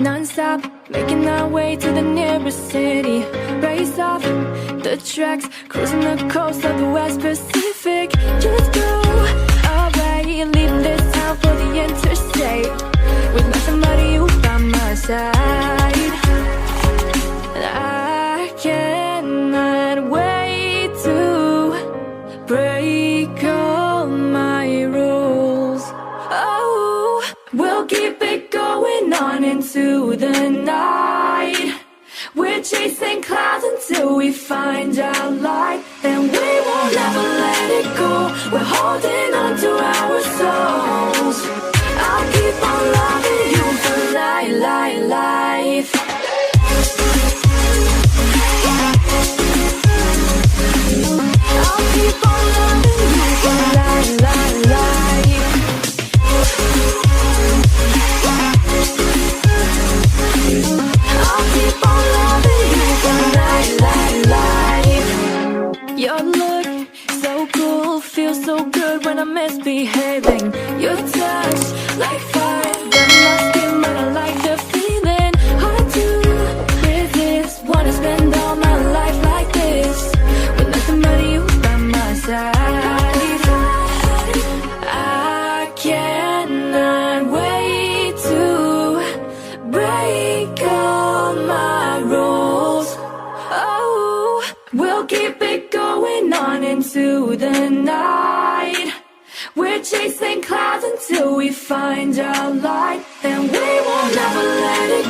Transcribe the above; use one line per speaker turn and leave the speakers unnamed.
non-stop, making our way to the nearest city. Race off the tracks, cruising the coast of the West Pacific. Just go away, leaving this town for the interstate, with nothing but you by my side. And I cannot wait to break all my rules. Oh, we'll keep it going on into the night. We're chasing clouds until we find our light, and we won't ever let it go. We're holding on to our souls. I'll keep on loving you for life. I'll keep on loving you for life. I'll keep on loving you for life. Your look, so cool, feels so good when I'm misbehaving. Your touch, like fire, burn my skin, but I like the feeling. Hard to resist, wanna spend all my life like this, with nothing but you by my side. I cannot wait to break all my rules. Oh, we'll keep it going on into the night. We're chasing clouds until we find our light, and we won't ever let it